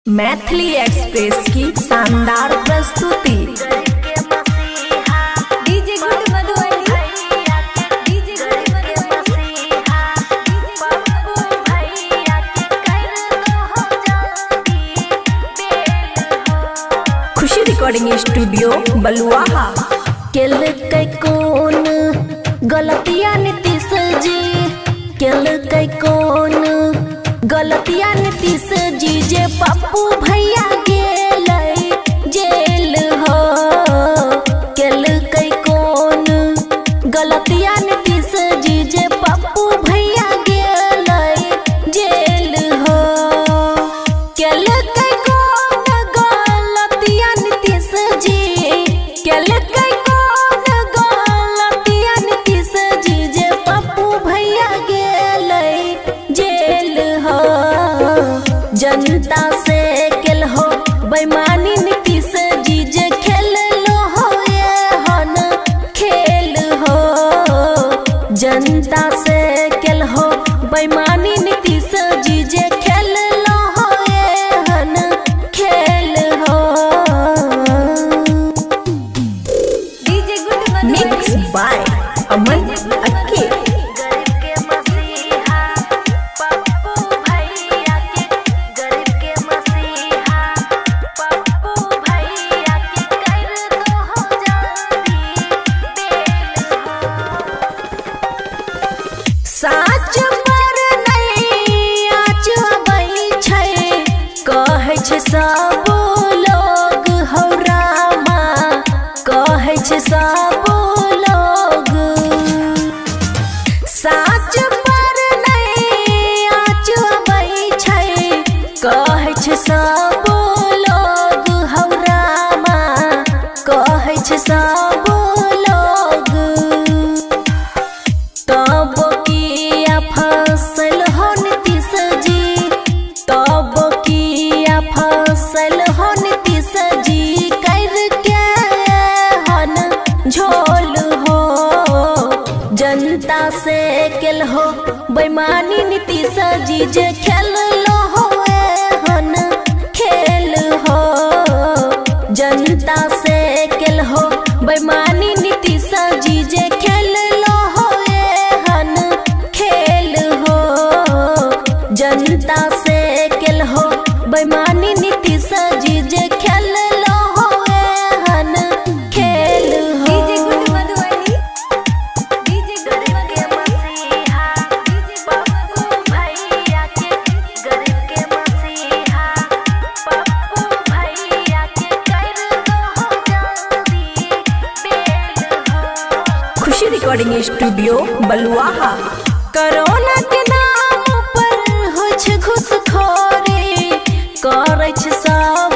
Maithili express की शानदार प्रस्तुति। DJ good Madhubani, DJ good Madhubani, Khushi recording studio Baluaha. केल कई कौन गलतियां नीतीश जी, केल कई कौन गलतियां नीतीश जी, जे पप्पू भैया गेलै जेल हो। केल कई कौन गलतियां नीतीश जी, जे पप्पू भैया गेलै जेल हो। केल कई कौन गलतियां नीतीश जी, केल कई कौन गलतियां नीतीश जी, जे पप्पू भैया गेलै जेल हो। जनता से केल हो बेईमानी नीतीश जी, जे खेल लो हो एहन खेल हो। जनता से केल हो बेईमानी नीतीश जी, जे खेल लो हो एहन खेल हो। DJ good Madhubani, mix by Aman Akke. साच पर नहीं आच अबै छै, कहै छै सब लोग हौ रामा, कहै छै सब लोग। साच पर नहीं आच अबै छै, कहै छै सब लोग हौ रामा, कहै छै सब लोग। तब किया फसल हो नीतीश जी, तब किया फसल हो नीतीश जी, करके हन झोल हो। जनता से केल हो बेईमानी नीतीश जी, जे खेल लो हो एहन खेल हो। जनता से केल हो बेईमानी नीतीश जी, जे खेल लो हो एहन खेल हो। जनता से केल हो बेईमानी नीतीश जी, जे खेल लो हो एहन खेल हो। DJ good Madhubani, DJ good Madhubani, DJ Pappu भैया के गरीब के मसीहा, पप्पू भैया के कर दो हो जल्दी बेल हो। खुशी रिकॉर्डिंग स्टूडियो बलुआहा। कोरोना के नाम पर हो छै घुसखोरी, करै छै सब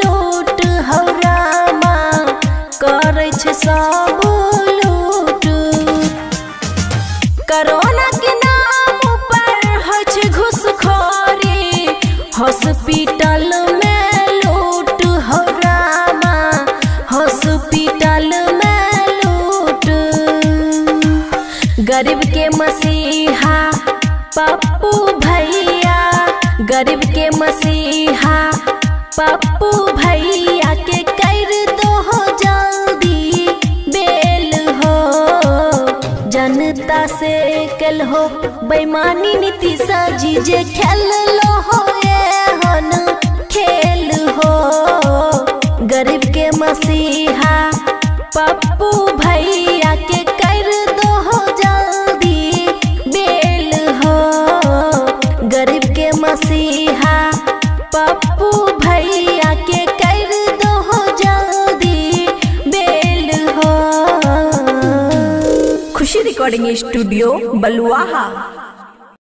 लूट हौ रामा, करै छै सब लूट। कोरोना के नाम पर हो छै घुसखोरी, हॉस्पिटल में लूट हौ रामा, हॉस्पिटल में लूट। गरीब के मसीहा पप्पू भैया, गरीब के मसीहा पप्पू भैया के कर दो हो जल्दी बेल हो। जनता से केल हो बेईमानी नीतीश जी, जे खेल लो हो एहन खेल हो। गरीब के मसीहा पप्पू भैया के कर दो हो जल्दी बेल हो। गरीब के मसीहा पप्पू भैया के कर दो हो जल्दी बेल हो। खुशी रिकॉर्डिंग स्टूडियो बलुआहा।